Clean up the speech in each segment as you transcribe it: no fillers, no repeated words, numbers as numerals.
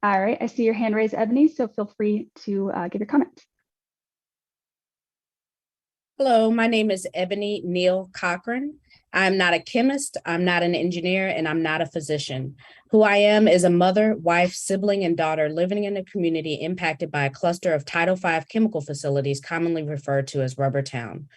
All right, I see your hand raised, Ebony, so feel free to give your comment. Hello, my name is Eboni Neal Cochran. I'm not a chemist, I'm not an engineer, and I'm not a physician. Who I am is a mother, wife, sibling, and daughter living in a community impacted by a cluster of Title V chemical facilities commonly referred to as Rubbertown.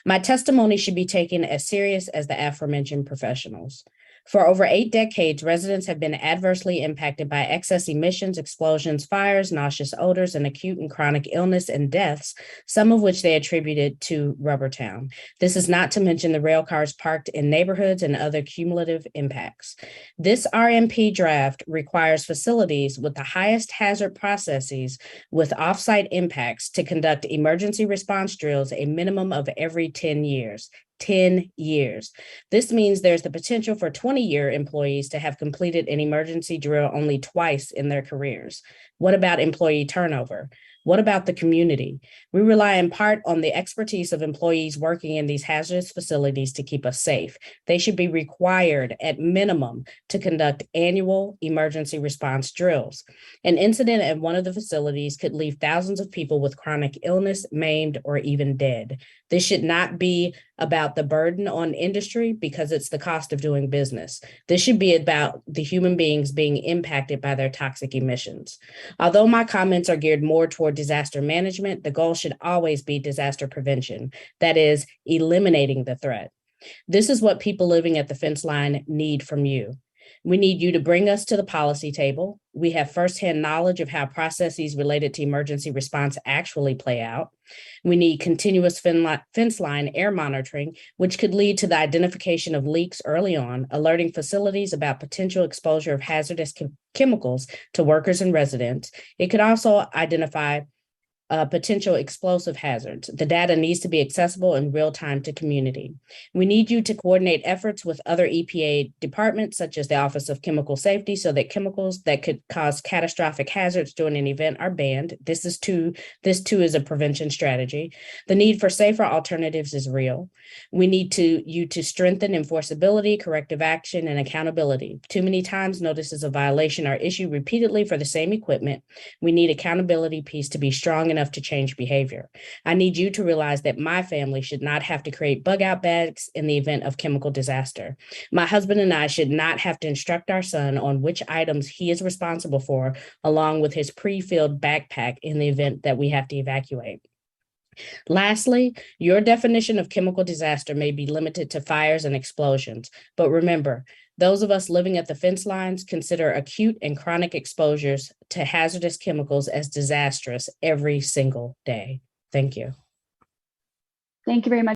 My testimony should be taken as serious as the aforementioned professionals. For over 8 decades, residents have been adversely impacted by excess emissions, explosions, fires, nauseous odors, and acute and chronic illness and deaths, some of which they attributed to Rubbertown. This is not to mention the rail cars parked in neighborhoods and other cumulative impacts. This RMP draft requires facilities with the highest hazard processes with offsite impacts to conduct emergency response drills a minimum of every 10 years. 10 years. This means there's the potential for 20-year employees to have completed an emergency drill only twice in their careers. What about employee turnover? What about the community? We rely in part on the expertise of employees working in these hazardous facilities to keep us safe. They should be required at minimum to conduct annual emergency response drills. An incident at one of the facilities could leave thousands of people with chronic illness, maimed, or even dead. This should not be about the burden on industry because it's the cost of doing business. This should be about the human beings being impacted by their toxic emissions. Although my comments are geared more toward disaster management, the goal should always be disaster prevention. That is, eliminating the threat. This is what people living at the fence line need from you. We need you to bring us to the policy table. We have firsthand knowledge of how processes related to emergency response actually play out. We need continuous fence line air monitoring, which could lead to the identification of leaks early on, alerting facilities about potential exposure of hazardous chemicals to workers and residents. It could also identify potential explosive hazards. The data needs to be accessible in real time to community. We need you to coordinate efforts with other EPA departments, such as the Office of Chemical Safety, so that chemicals that could cause catastrophic hazards during an event are banned. This too is a prevention strategy. The need for safer alternatives is real. We need you to strengthen enforceability, corrective action, and accountability. Too many times notices of violation are issued repeatedly for the same equipment. We need accountability piece to be strong enough to change behavior. I need you to realize that my family should not have to create bug out bags in the event of chemical disaster. My husband and I should not have to instruct our son on which items he is responsible for, along with his pre-filled backpack in the event that we have to evacuate. Lastly, your definition of chemical disaster may be limited to fires and explosions, but remember, those of us living at the fence lines consider acute and chronic exposures to hazardous chemicals as disastrous every single day. Thank you. Thank you very much.